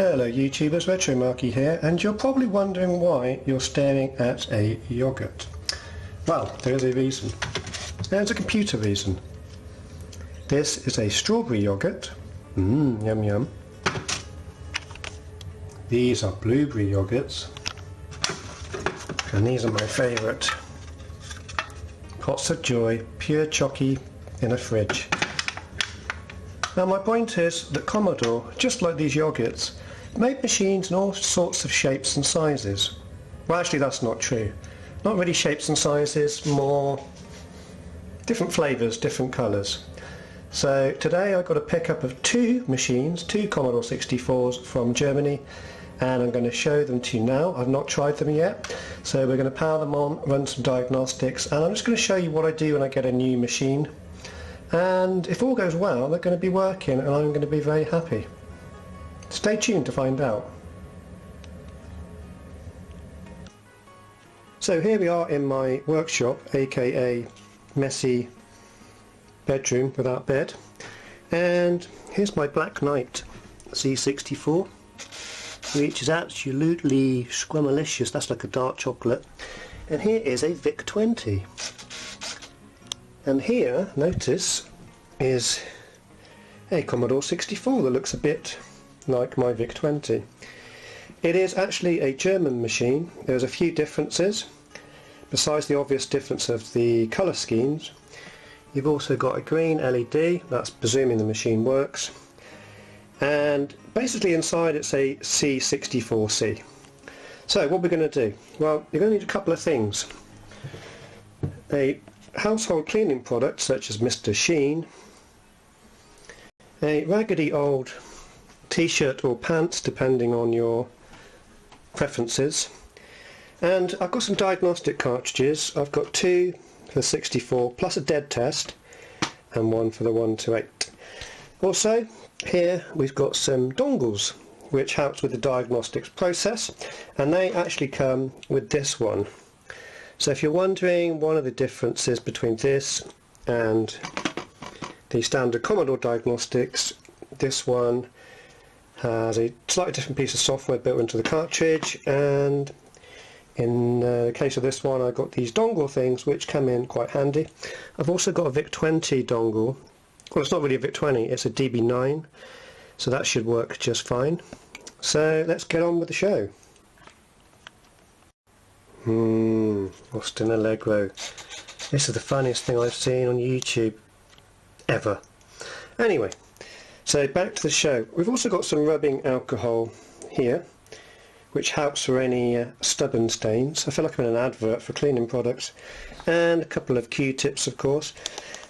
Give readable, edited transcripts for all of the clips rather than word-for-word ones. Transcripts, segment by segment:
Hello YouTubers, Retro Marky here, and you're probably wondering why you're staring at a yogurt. Well, there's a reason. There's a computer reason. This is a strawberry yogurt. Yum yum. These are blueberry yogurts. And these are my favourite. Pots of joy, pure chocky in a fridge. Now my point is that Commodore, just like these yogurts, made machines in all sorts of shapes and sizes. Well, actually that's not true. Not really shapes and sizes, more different flavours, different colours. So today I got a pickup of two machines, two Commodore 64s from Germany, and I'm going to show them to you now. I've not tried them yet, so we're going to power them on, run some diagnostics, and I'm just going to show you what I do when I get a new machine. And if all goes well, they're going to be working and I'm going to be very happy. Stay tuned to find out. So here we are in my workshop, aka messy bedroom without bed, and here's my Black Knight C64, which is absolutely scrumalicious. That's like a dark chocolate. And here is a VIC-20. And here, notice, is a Commodore 64 that looks a bit like my VIC-20. It is actually a German machine. There's a few differences. Besides the obvious difference of the colour schemes, you've also got a green LED, that's presuming the machine works. And basically inside it's a C64 II. So what we're going to do? Well, you're going to need a couple of things. A household cleaning product such as Mr. Sheen, a raggedy old t-shirt or pants depending on your preferences, and I've got some diagnostic cartridges. I've got two for the 64 plus a dead test and one for the 1 to 8. Also here we've got some dongles which helps with the diagnostics process, and they actually come with this one. So if you're wondering one of the differences between this and the standard Commodore diagnostics, this one has a slightly different piece of software built into the cartridge, and in the case of this one I got these dongle things which come in quite handy. I've also got a VIC-20 dongle. Well, it's not really a VIC-20, it's a DB9, so that should work just fine. So let's get on with the show. Austin Allegro. This is the funniest thing I've seen on YouTube ever. Anyway, so back to the show. We've also got some rubbing alcohol here, which helps for any stubborn stains. I feel like I'm in an advert for cleaning products. And a couple of Q-tips, of course.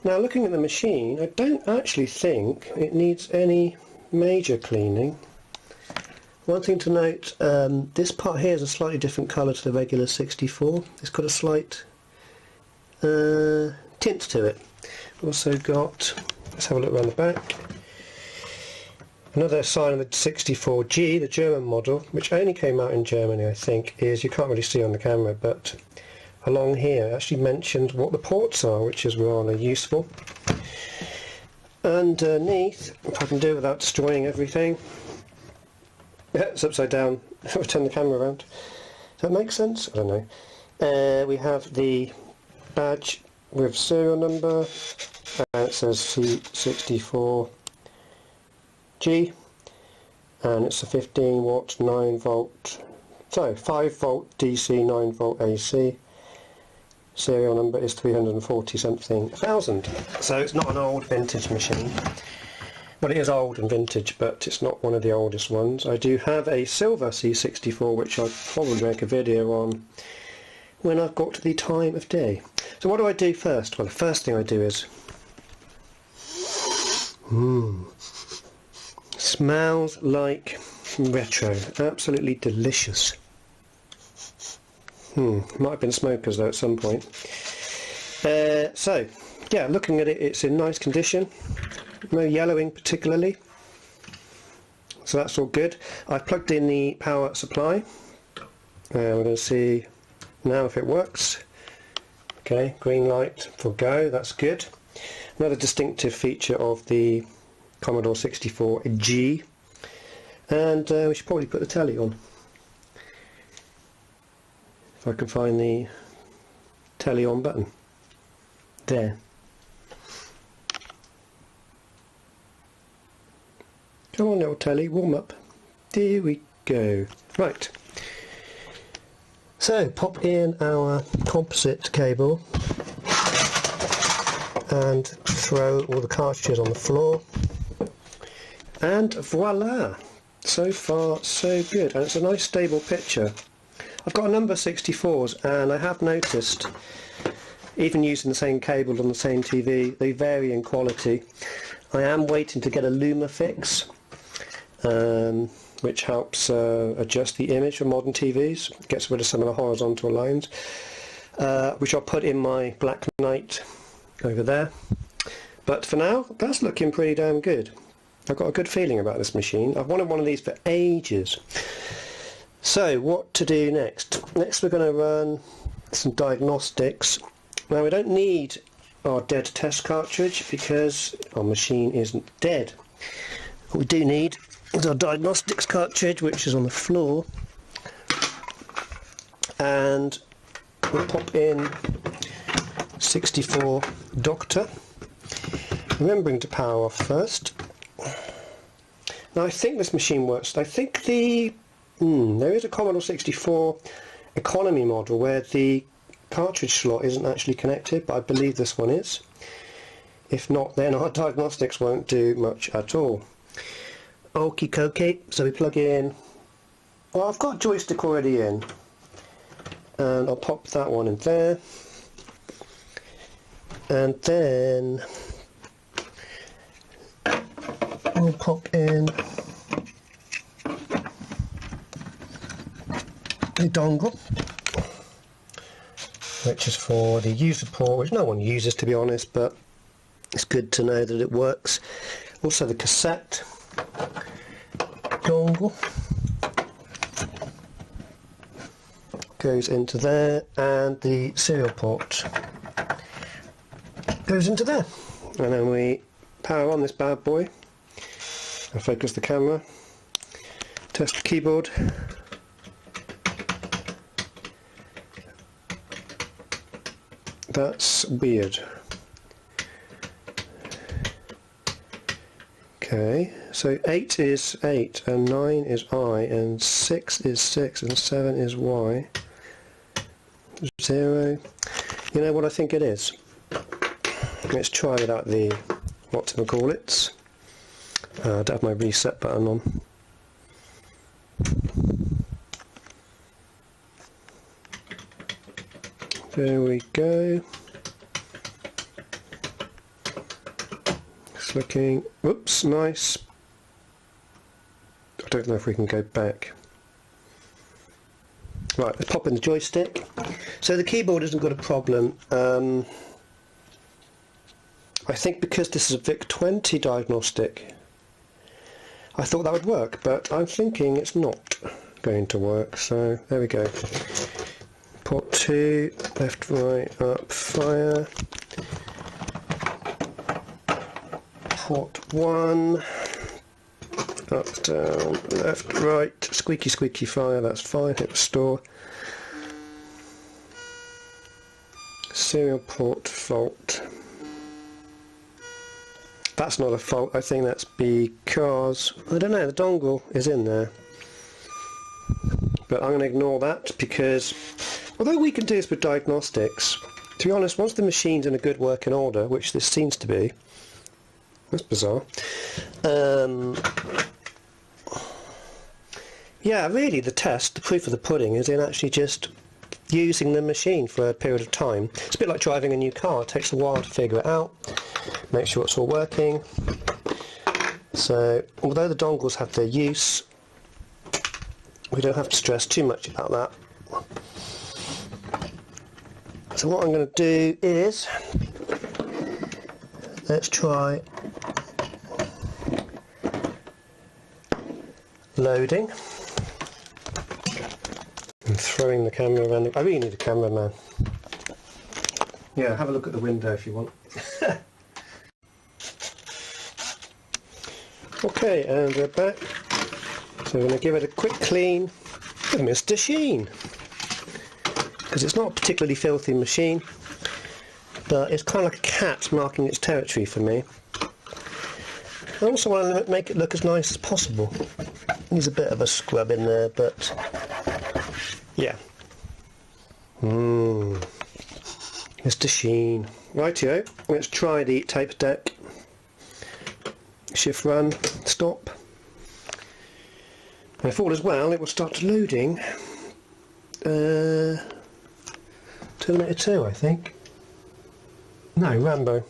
Now, looking at the machine, I don't actually think it needs any major cleaning. One thing to note, this part here is a slightly different colour to the regular 64. It's got a slight tint to it. Also got, let's have a look around the back, another sign of the 64 G, the German model, which only came out in Germany I think, is, you can't really see on the camera, but along here it actually mentioned what the ports are, which is rather useful. Underneath, if I can do it without destroying everything, yeah, it's upside down. I'll turn the camera around. Does that make sense? I don't know. We have the badge with serial number, and it says C64 G, and it's a 15 watt 9 volt, so 5 volt DC 9 volt AC. Serial number is 340 something thousand. So it's not an old vintage machine. Well, it is old and vintage, but it's not one of the oldest ones. I do have a silver C64, which I'll probably make a video on when I've got to the time of day. So what do I do first? Well, the first thing I do is... Smells like retro. Absolutely delicious. Might have been smokers though at some point. So, yeah, looking at it, it's in nice condition. No yellowing particularly, so that's all good. I've plugged in the power supply. We're going to see now if it works. Okay, green light for go, that's good. Another distinctive feature of the Commodore 64 G And we should probably put the telly on. If I can find the telly on button. There. Come on little telly, warm up. There we go. Right. So pop in our composite cable and throw all the cartridges on the floor. And voila! So far so good, and it's a nice stable picture. I've got a number of 64s, and I have noticed, even using the same cable on the same TV, they vary in quality. I am waiting to get a Lumafix, which helps adjust the image of modern TVs, gets rid of some of the horizontal lines, which I'll put in my Black Knight over there. But for now, that's looking pretty damn good. I've got a good feeling about this machine. I've wanted one of these for ages. So what to do next? Next we're going to run some diagnostics. Now we don't need our dead test cartridge because our machine isn't dead. What we do need is our diagnostics cartridge, which is on the floor, and we'll pop in 64 Doctor, remembering to power off first. Now I think this machine works. I think there is a Commodore 64 economy model where the cartridge slot isn't actually connected, but I believe this one is. If not, then our diagnostics won't do much at all. Okie dokie, so we plug in, well, I've got a joystick already in, and I'll pop that one in there, and then we'll pop in the dongle, which is for the user port, which no one uses to be honest, but it's good to know that it works. Also the cassette dongle goes into there, and the serial port goes into there, and then we power on this bad boy and focus the camera, test the keyboard. That's weird. Okay, so 8 is 8, and 9 is I, and 6 is 6, and 7 is Y. 0. You know what I think it is? Let's try without the whatchamacallits. I don't have my reset button on. There we go. It's looking, whoops, nice. I don't know if we can go back. Right, let's pop in the joystick. So the keyboard hasn't got a problem. I think because this is a VIC-20 diagnostic, I thought that would work, but I'm thinking it's not going to work, so there we go. Port 2, left, right, up, fire. Port 1, up, down, left, right, squeaky, squeaky fire, that's fine, hit restore. Serial port fault. That's not a fault, I think that's because, I don't know, the dongle is in there. But I'm going to ignore that because, although we can do this with diagnostics, to be honest, once the machine's in a good working order, which this seems to be, that's bizarre, yeah, really the test, the proof of the pudding is in actually just using the machine for a period of time. It's a bit like driving a new car, it takes a while to figure it out, make sure it's all working. So although the dongles have their use, we don't have to stress too much about that. So what I'm going to do is, let's try loading and throwing the camera around. I really need a camera, man. Yeah, have a look at the window if you want. Okay, and we're back. So we're going to give it a quick clean with Mr. Sheen, because it's not a particularly filthy machine, but it's kind of like a cat marking its territory for me. I also want to make it look as nice as possible. Needs a bit of a scrub in there, but yeah. Mr. Sheen. Rightio, let's try the tape deck. Shift run, stop. And if all is well, it will start loading Terminator 2, I think. No, Rambo.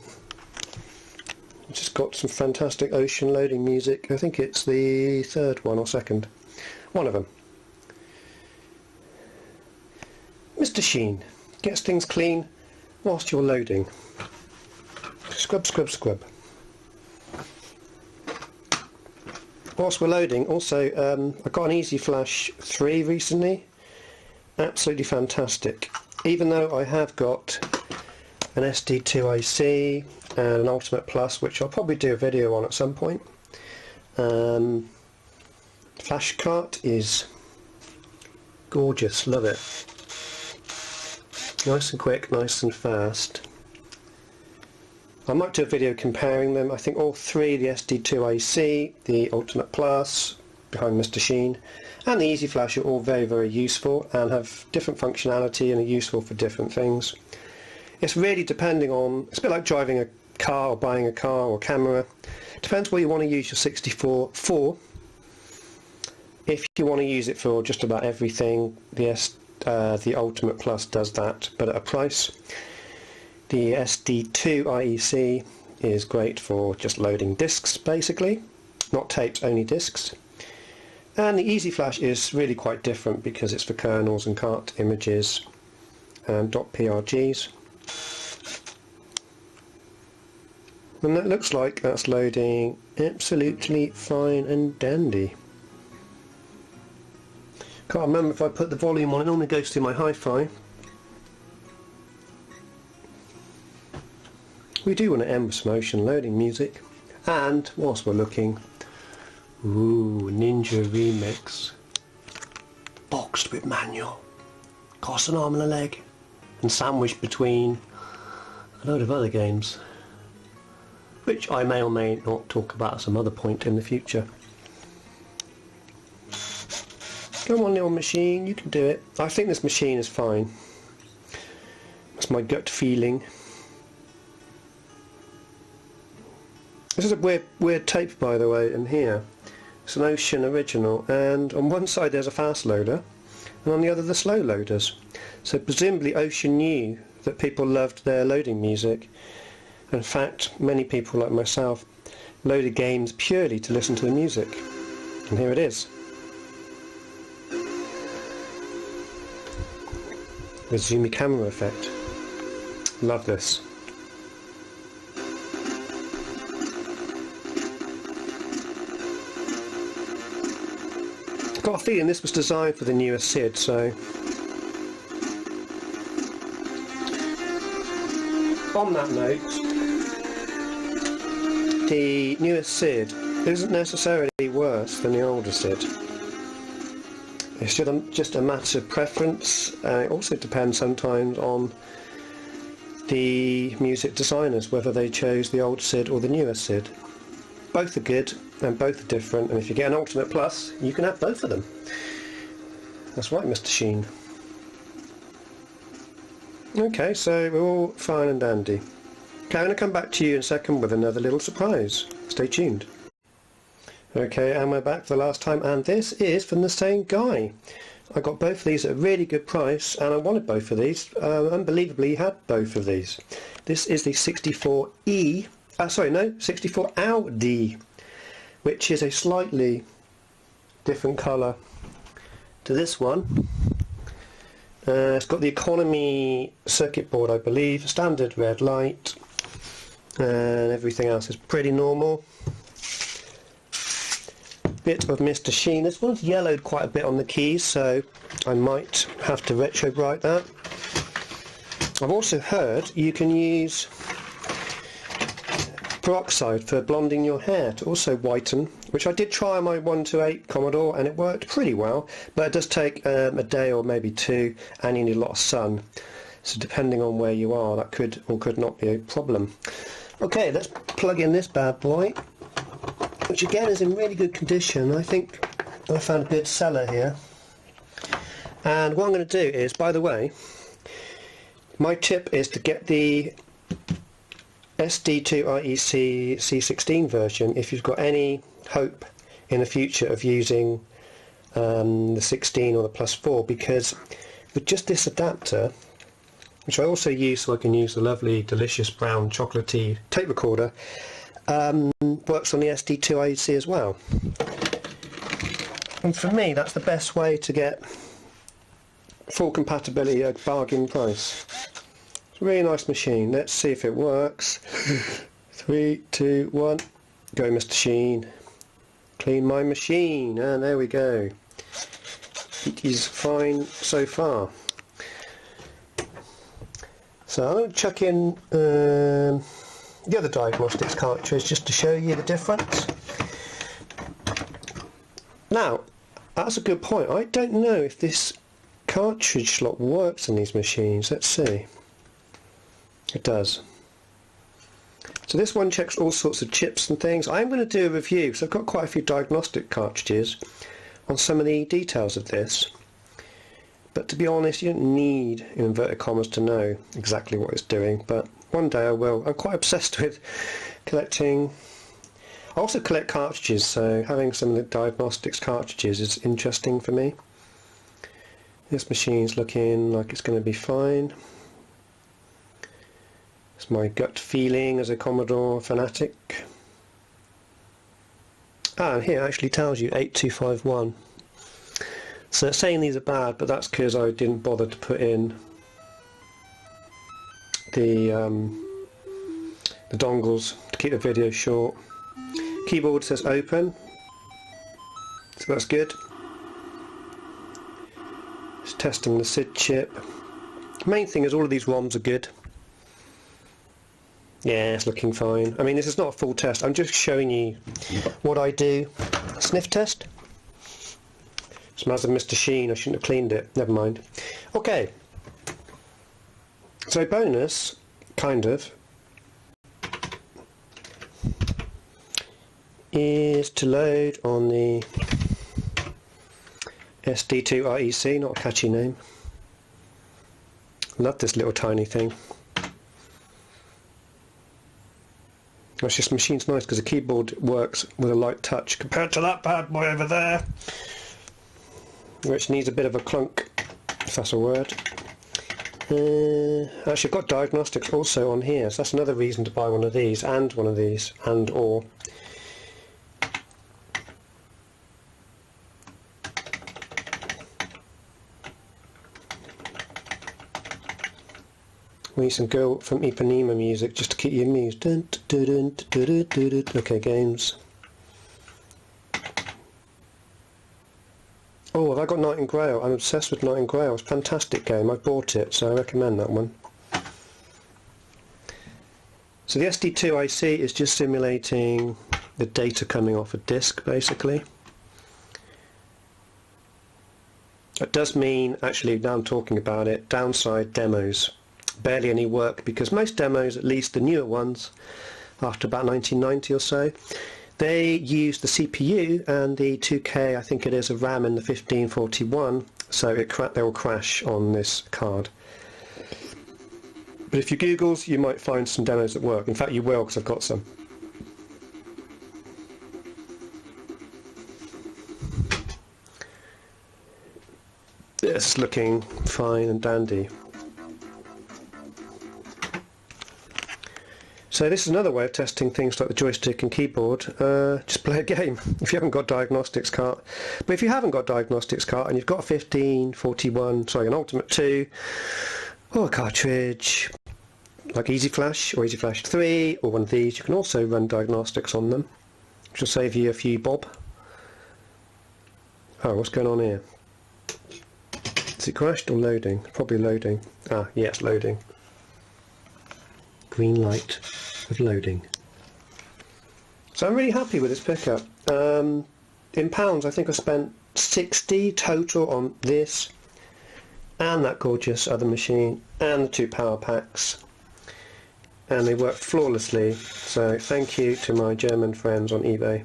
Just got some fantastic ocean loading music. I think it's the third one or second. One of them. Mr. Sheen gets things clean whilst you're loading. Scrub, scrub, scrub. Whilst we're loading, also I got an Easy Flash 3 recently. Absolutely fantastic. Even though I have got an SD2IC and an Ultimate Plus, which I'll probably do a video on at some point. Flash cart is gorgeous, love it. Nice and quick, nice and fast. I might do a video comparing them. I think all three, the SD2IC, the Ultimate Plus, behind Mr. Sheen, and the Easy Flash are all very, very useful and have different functionality and are useful for different things. It's really depending on, it's a bit like driving a car or buying a car or camera. Depends what you want to use your 64 for. If you want to use it for just about everything, the Ultimate Plus does that, but at a price. The SD2 IEC is great for just loading discs, basically, not tapes, only discs. And the Easy Flash is really quite different because it's for kernels and cart images and .prgs. And that looks like that's loading absolutely fine and dandy. Can't remember if I put the volume on, it normally goes through my hi-fi. We do want to end with some ocean loading music, and whilst we're looking, ooh, Ninja Remix, boxed with manual, costs an arm and a leg, and sandwiched between a load of other games, which I may or may not talk about at some other point in the future. Come on, little machine, you can do it. I think this machine is fine. That's my gut feeling. This is a weird tape, by the way, in here. It's an Ocean original, and on one side there's a fast loader, and on the other the slow loaders. So presumably Ocean knew that people loved their loading music. In fact, many people like myself loaded games purely to listen to the music. And here it is. With zoomy camera effect. Love this. Got a feeling this was designed for the newer SID, so on that note, the newer SID isn't necessarily worse than the older SID. It's just a matter of preference, and it also depends sometimes on the music designers, whether they chose the old SID or the newer SID. Both are good and both are different, and if you get an Ultimate Plus you can have both of them. That's right, Mr. Sheen. Okay, so we're all fine and dandy. Okay, I'm going to come back to you in a second with another little surprise. Stay tuned. Okay, and we're back for the last time, and this is from the same guy. I got both of these at a really good price, and I wanted both of these. Unbelievably, he had both of these. This is the 64 Aldi, which is a slightly different colour to this one. It's got the economy circuit board, I believe, standard red light, and everything else is pretty normal. Bit of Mr. Sheen. This one's yellowed quite a bit on the keys, so I might have to retro bright that. I've also heard you can use peroxide for blonding your hair to also whiten which I did try on my 128 Commodore and it worked pretty well, but it does take a day or maybe two, and you need a lot of sun. So depending on where you are, that could or could not be a problem. Okay, let's plug in this bad boy, which again is in really good condition. I think I found a good seller here. And what I'm going to do is, by the way, my tip is to get the SD2IEC C16 version if you've got any hope in the future of using the 16 or the +4, because with just this adapter, which I also use so I can use the lovely delicious brown chocolatey tape recorder, works on the SD2IEC as well. And for me that's the best way to get full compatibility at bargain price. It's a really nice machine. Let's see if it works. 3, 2, 1, go Mr. Sheen. Clean my machine, and there we go. It is fine so far. So I'm going to chuck in the other diagnostics cartridge just to show you the difference. Now, that's a good point. I don't know if this cartridge slot works in these machines. Let's see. It does. So this one checks all sorts of chips and things. I'm going to do a review, so I've got quite a few diagnostic cartridges on some of the details of this. But to be honest, you don't need, in inverted commas, to know exactly what it's doing. But one day I will. I'm quite obsessed with collecting. I also collect cartridges, so having some of the diagnostics cartridges is interesting for me. This machine's looking like it's going to be fine. It's my gut feeling as a Commodore fanatic. And here it actually tells you 8251. So it's saying these are bad, but that's because I didn't bother to put in the dongles to keep the video short. Keyboard says open, so that's good. It's testing the SID chip. Main thing is all of these ROMs are good. Yeah, it's looking fine. I mean, this is not a full test. I'm just showing you what I do. Sniff test. Smells of Mr. Sheen. I shouldn't have cleaned it. Never mind. Okay. So bonus, kind of, is to load on the SD2IEC. Not a catchy name. Love this little tiny thing. It's just, the machine's nice because the keyboard works with a light touch compared to that bad boy over there, which needs a bit of a clunk, if that's a word. Actually, I've got diagnostics also on here, so that's another reason to buy one of these, and one of these, and or. We need some Girl from Ipanema music just to keep you amused. Dun, dun, dun, dun, dun, dun, dun. Okay, games. Oh, have I got Nightingale? I'm obsessed with Nightingale. It's a fantastic game. I bought it, so I recommend that one. So the SD2IC is just simulating the data coming off a disk, basically. That does mean, actually, now I'm talking about it, downside demos. Barely any work, because most demos, at least the newer ones, after about 1990 or so, they use the CPU and the 2K, I think it is, of RAM in the 1541, so they will crash on this card. But if you Googles, you might find some demos that work. In fact, you will, because I've got some. It's looking fine and dandy. So this is another way of testing things like the joystick and keyboard. Just play a game if you haven't got diagnostics cart. But if you haven't got diagnostics cart and you've got a 1541, sorry, an Ultimate 2, or a cartridge like Easy Flash or Easy Flash 3 or one of these, you can also run diagnostics on them, which will save you a few bob. Oh, what's going on here? Is it crashed or loading? Probably loading. Ah, yeah, it's loading. Green light of loading. So I'm really happy with this pickup. In pounds I think I spent 60 total on this and that gorgeous other machine and the 2 power packs, and they work flawlessly, so thank you to my German friends on eBay,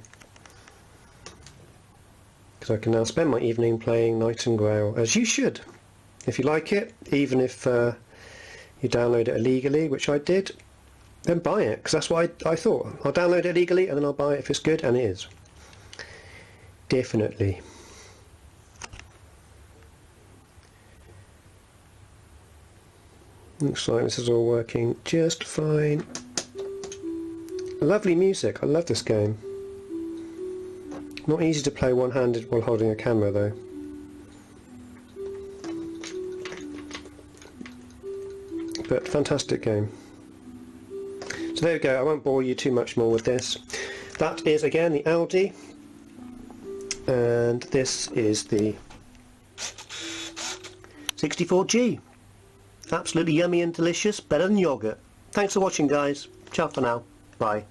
because I can now spend my evening playing Night and Grail, as you should. If you like it, even if you download it illegally, which I did, then buy it, because that's what I thought. I'll download it illegally and then I'll buy it if it's good, and it is. Definitely. Looks like this is all working just fine. Lovely music, I love this game. Not easy to play one-handed while holding a camera though. But fantastic game. So there we go, I won't bore you too much more with this. That is again the Aldi, and this is the 64 G. Absolutely yummy and delicious, better than yogurt. Thanks for watching guys, ciao for now, bye.